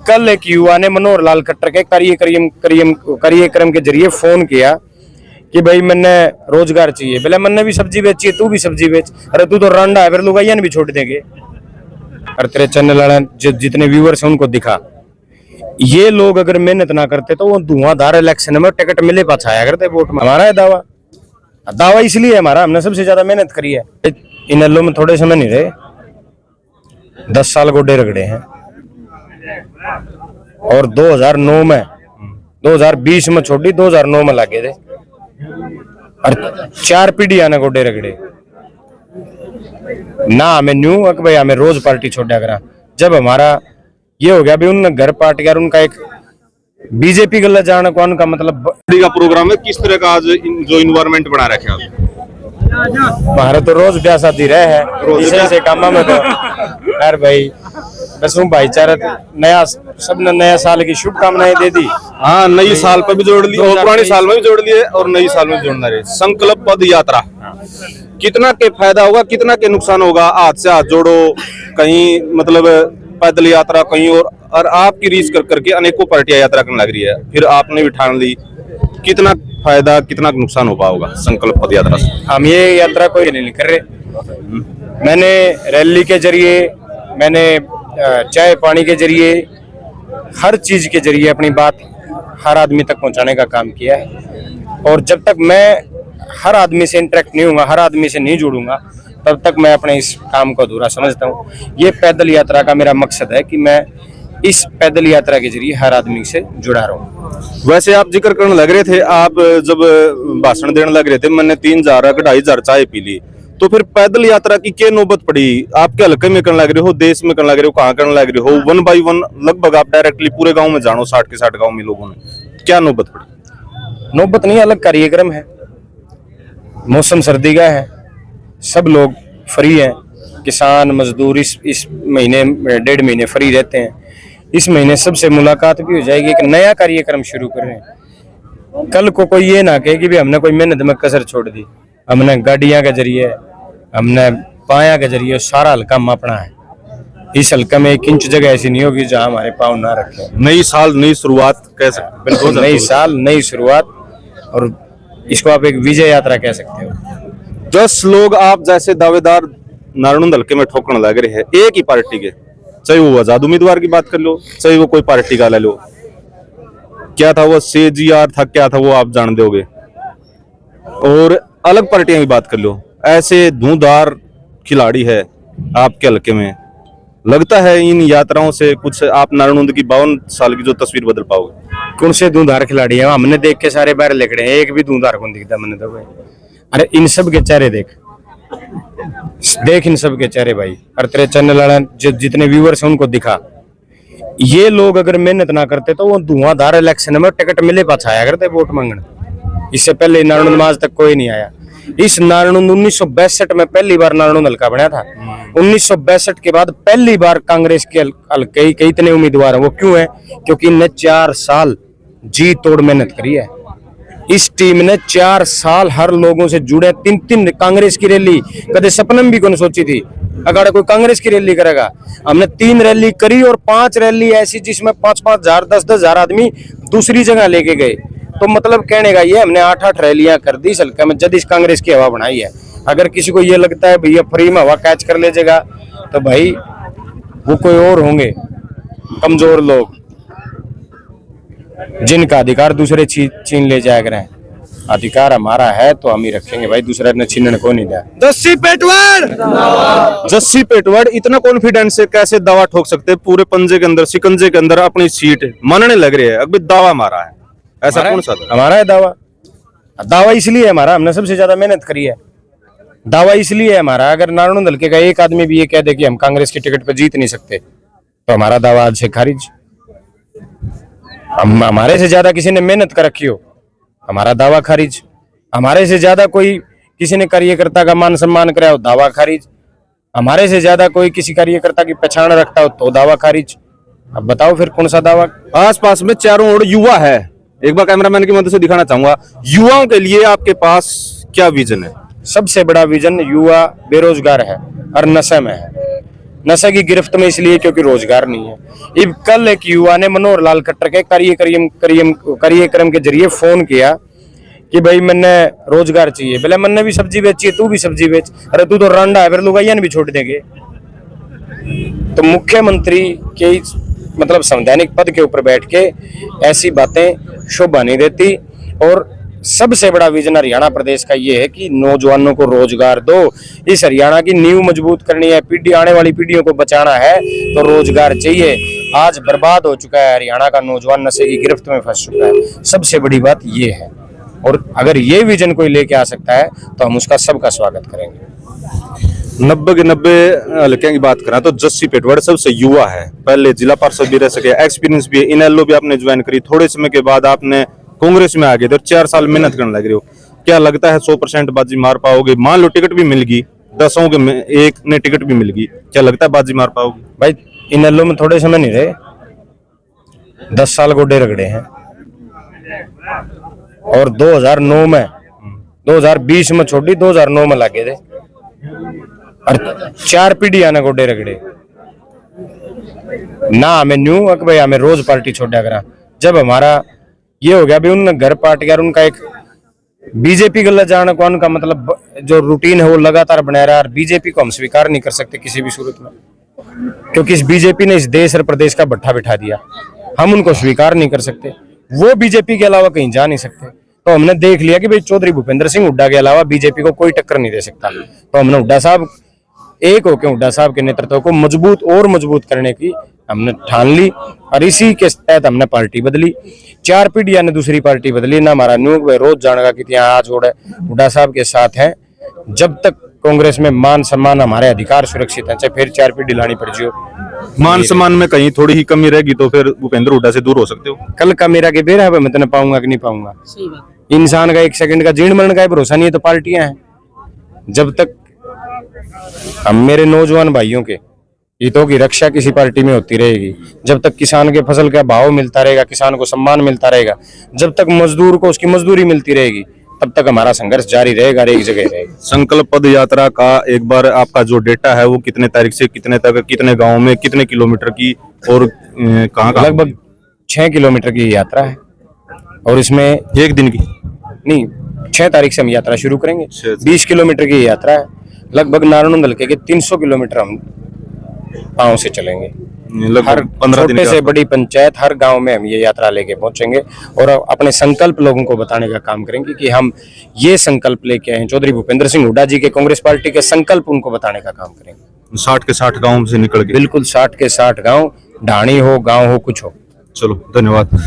कल एक युवा ने मनोहर लाल खट्टर के कार्यक्रम के जरिए फोन किया कि भाई मैंने रोजगार चाहिए। बोले मैंने भी सब्जी बेची है, तू भी सब्जी बेच। अरे तू तो रांडा है, फिर लुगाइया ने भी छोड़ देंगे। और तेरे चैनल वाले जितने व्यूअर्स हैं उनको दिखा, ये लोग अगर मेहनत ना करते तो वो धुआंधार इलेक्शन में टिकट मिले पाछाया करते वोट में। हमारा है दावा इसलिए हमारा, हमने सबसे ज्यादा मेहनत करी है। इन अल्लों में थोड़े समय नहीं रहे, 10 साल गोडे रगड़े हैं। और 2020 में छोड़ी, 2009 में लागे थे और 4 पीढ़ियां ने गोडे रगड़े ना। हमें न्यू अक भाई हमें रोज पार्टी छोड़ा करा। जब हमारा ये हो गया भाई उनने घर पार्ट गया, उनका एक बीजेपी गलत जाना कौन का मतलब का प्रोग्राम है। किस तरह का आज जो इन्वायरमेंट बना रखे आप? हमारे तो रोज ब्याह शादी रहे है, इसे से काम में तो यार भाई बस भाईचारा नया, सबने नया साल की शुभकामनाएं दे दी। हाँ, नई साल पर भी जोड़ ली और पुराने साल में भी जोड़ लिए और नई साल में जोड़ना रहे। संकल्प पद यात्रा कितना के फायदा होगा, कितना के नुकसान होगा? हाथ से हाथ जोड़ो, कहीं मतलब पैदल यात्रा कहीं और आपकी रीच कर करके अनेकों पार्टियां यात्रा करने लग रही है। फिर आपने भी ठान ली, कितना फायदा कितना नुकसान हो पाएगा संकल्प पद यात्रा से? हम ये यात्रा कोई नहीं कर रहे। मैंने रैली के जरिए, मैंने चाय पानी के जरिए, हर चीज के जरिए अपनी बात हर आदमी तक पहुंचाने का काम किया है। और जब तक मैं हर आदमी से इंटरेक्ट नहीं होऊंगा, हर आदमी से नहीं जुड़ूंगा, तब तक मैं अपने इस काम को अधूरा समझता हूँ। ये पैदल यात्रा का मेरा मकसद है कि मैं इस पैदल यात्रा के जरिए हर आदमी से जुड़ा रहूं। वैसे आप जिक्र करने लग रहे थे, आप जब भाषण देने लग रहे थे, मैंने 3000 2,500 चाय पी ली, तो फिर पैदल यात्रा की क्या नौबत पड़ी? आपके हल्के में करने लग रहे हो, देश में करने लग रहे हो, कहाँ करने लग रहे हो? 1 बाय 1 लगभग आप डायरेक्टली पूरे गांव में जानो, 60 के 60 गांव में लोगों ने क्या नौबत पड़ी? नौबत नहीं, अलग कार्यक्रम है, मौसम सर्दी का है, सब लोग फ्री हैं। किसान मजदूर इस महीने 1.5 महीने फ्री रहते हैं। इस महीने सबसे मुलाकात भी हो जाएगी। एक नया कार्यक्रम शुरू कर रहे हैं। कल को कोई ये ना कहे कि भी हमने कोई मेहनत में कसर छोड़ दी। हमने गाड़ियां के जरिए, हमने पाया के जरिए सारा हल्का मापना है। इस हल्का में 1 इंच जगह ऐसी नहीं होगी जहां हमारे पाँव ना रखे। नई साल नई शुरुआत कह सकते हैं। बिल्कुल, नई साल नई शुरुआत, और इसको आप एक विजय यात्रा कह सकते हो। 10 लोग आप जैसे दावेदार नारायण हल्के में ठोकने लग रहे हैं एक ही पार्टी के, चाहे वो आजाद उम्मीदवार की बात कर लो, चाहे वो कोई पार्टी का ले लो। क्या था वो CGR था, क्या था वो आप जान दोगे। और अलग पार्टियां की बात कर लो, ऐसे धुआंधार खिलाड़ी है आपके हल्के में। लगता है इन यात्राओं से कुछ आप नारायण की 52 साल की जो तस्वीर बदल पाओगे? कौन से धुंधार खिलाड़ी हैं? हमने देख के सारे बाहर लिखड़े हैं, एक भी धुंधार कौन दिखता मैंने तो भाई। अरे इन सब के चेहरे देख इन सब के चेहरे भाई। और तेरे चैनल वाले जितने व्यूअर्स हैं उनको दिखा, ये लोग अगर मेहनत ना करते तो वो धुआंधार इलेक्शन में टिकट मिले पाछाया करते वोट मांगने। इससे पहले नारायण आज तक कोई नहीं आया। इस नारायण 1962 में पहली बार नारायण हल्का बना था। 1962 के बाद पहली बार कांग्रेस के हल्के कई इतने उम्मीदवार हैं। वो क्यों है? क्योंकि इनने 4 साल जी तोड़ मेहनत करी है। इस टीम ने 4 साल हर लोगों से जुड़े। 3 कांग्रेस की रैली कदे सपने में भी कौन सोची थी अगर कोई कांग्रेस की रैली करेगा। हमने 3 रैली करी और 5 रैली ऐसी जिसमें 5-5 हजार 10-10 हजार आदमी दूसरी जगह लेके गए। तो मतलब कहने का ये हमने 8-8 रैलियां कर दी इस हल्के में जब इस कांग्रेस की हवा बनाई है। अगर किसी को ये लगता है भैया फ्री में हवा कैच कर लीजिएगा, तो भाई वो कोई और होंगे, कमजोर लोग जिनका अधिकार दूसरे छीन ले जाया करें। अधिकार हमारा है तो हम ही रखेंगे भाई, दूसरा ने छीनने को नहीं दिया। जस्सी पेटवाड़ इतना कॉन्फिडेंस से कैसे दावा ठोक सकते? पूरे पंजे के अंदर, शिकंजे के अंदर अपनी सीट मानने लग रहे हैं, अभी दावा मारा है, ऐसा कौन सा हमारा है दावा इसलिए हमारा, हमने सबसे ज्यादा मेहनत करी है। दावा इसलिए है हमारा, अगर नारायण हल्के का एक आदमी भी ये कह दे कि हम कांग्रेस की टिकट पर जीत नहीं सकते तो हमारा दावा आज से खारिज। हमारे से ज्यादा किसी ने मेहनत कर रखी हो, हमारा दावा खारिज। हमारे से ज्यादा कोई किसी ने कार्यकर्ता का मान सम्मान कराया हो, दावा खारिज। हमारे से ज्यादा कोई किसी कार्यकर्ता की पहचान रखता हो तो दावा खारिज। अब बताओ फिर कौन सा दावा? आसपास में चारों ओर युवा है। एक बार कैमरामैन की मदद से दिखाना चाहूंगा, युवाओं के लिए आपके पास क्या विजन है? सबसे बड़ा विजन युवा बेरोजगार है और नशे में है। नशे की गिरफ्त में इसलिए क्योंकि रोजगार नहीं है। अब कल एक युवा ने मनोहर लाल खट्टर के कार्यक्रम के जरिए फोन किया कि भाई मैंने रोजगार चाहिए, बोले मैंने भी सब्जी बेची है, तू भी सब्जी बेच, अरे तू तो रांडा है, फिर लुगाइया ने भी छोड़ देंगे। तो मुख्यमंत्री के मतलब संवैधानिक पद के ऊपर बैठ के ऐसी बातें शोभा नहीं देती। और सबसे बड़ा विजन हरियाणा प्रदेश का ये है कि नौजवानों को रोजगार दो। इस हरियाणा की नींव मजबूत करनी है, आने वाली पीढ़ियों को बचाना है तो रोजगार चाहिए। आज बर्बाद हो चुका है हरियाणा का नौजवान, नशे की गिरफ्त में फंस चुका है। सबसे बड़ी बात ये है, और अगर ये विजन कोई लेके आ सकता है तो हम उसका सबका स्वागत करेंगे। 90 के 90 हल्के की बात करें तो जस्सी पेटवाड़ सबसे युवा है, पहले जिला पार्षद भी रह सके, एक्सपीरियंस भी है, इनेलो भी आपने ज्वाइन करी, थोड़े समय के बाद आपने कांग्रेस में आ गए तो 4 साल मेहनत करने लग रहे हो। क्या लगता है 100% बाजी मार पाओगे? मान लो टिकट भी मिल गई, 10 के में एक ने टिकट भी मिल गई, क्या लगता है बाजी मार पाओगे? भाई इनेलो में थोड़े समय नहीं रहे, 10 साल गोडे रगड़े हैं। और 2009 में 2020 में छोड़ी, 2009 में लगे थे और 4 पीढ़ियां ने गोडे रगड़े ना। हमें न्यू कि भाई हमें रोज पार्टी छोड़ा करा। जब हमारा ये हो गया भी उन घर पार्ट गया, उनका एक बीजेपी गलत जाने को, उनका मतलब जो रूटीन है वो लगातार बनाया रहा। और बीजेपी को हम स्वीकार नहीं कर सकते किसी भी सूरत में, क्योंकि इस बीजेपी ने इस देश और प्रदेश का भट्ठा बिठा दिया। हम उनको स्वीकार नहीं कर सकते, वो बीजेपी के अलावा कहीं जा नहीं सकते। तो हमने देख लिया कि भाई चौधरी भूपेंद्र सिंह हुड्डा के अलावा बीजेपी को कोई टक्कर नहीं दे सकता। तो हमने हुड्डा साहब एक होकर हुड्डा साहब के नेतृत्व को मजबूत करने की हमने ठान ली, और इसी के तहत हमने पार्टी बदली। 4 पीढ़ियां ने दूसरी पार्टी बदली ना। हमारा न्यूक भाई रोज जानेगा कि यहाँ आज हुड्डा साहब के साथ हैं। जब तक कांग्रेस में मान सम्मान हमारे अधिकार सुरक्षित है, चाहे फिर 4 पीढ़ी लानी पड़ जियो। मान सम्मान में कहीं थोड़ी ही कमी रहेगी तो फिर भूपेंद्र हुड्डा से दूर हो सकते हो। कल का मेरा के बेरा है, मैं तुम्हें पाऊंगा कि नहीं पाऊंगा। इंसान का 1 सेकंड का जीण मरण का भरोसा नहीं है, तो पार्टियां हैं। जब तक हम मेरे नौजवान भाइयों के हितों की रक्षा किसी पार्टी में होती रहेगी, जब तक किसान के फसल का भाव मिलता रहेगा, किसान को सम्मान मिलता रहेगा, जब तक मजदूर को उसकी मजदूरी मिलती रहेगी, तब तक हमारा संघर्ष जारी रहेगा, एक जगह रहेगा। संकल्प पद यात्रा का एक बार आपका जो डेटा है वो कितने तारीख से कितने तक, कितने गांव में, कितने किलोमीटर की और कहाँ? लगभग 6 किलोमीटर की यात्रा है, और इसमें एक दिन की नहीं, 6 तारीख से हम यात्रा शुरू करेंगे। 20 किलोमीटर की यात्रा है। लगभग नारायण हल्के के 300 किलोमीटर हम पांव से चलेंगे। हर 15 छोटे से बड़ी पंचायत, हर गांव में हम ये यात्रा लेके पहुंचेंगे और अपने संकल्प लोगों को बताने का काम करेंगे कि हम ये संकल्प लेके आए हैं। चौधरी भूपेंद्र सिंह हुड्डा जी के कांग्रेस पार्टी के संकल्प उनको बताने का काम करेंगे। 60 के 60 गाँव से निकल के? बिल्कुल 60 के 60 गाँव, ढाणी हो, गाँव हो, कुछ हो। चलो, धन्यवाद।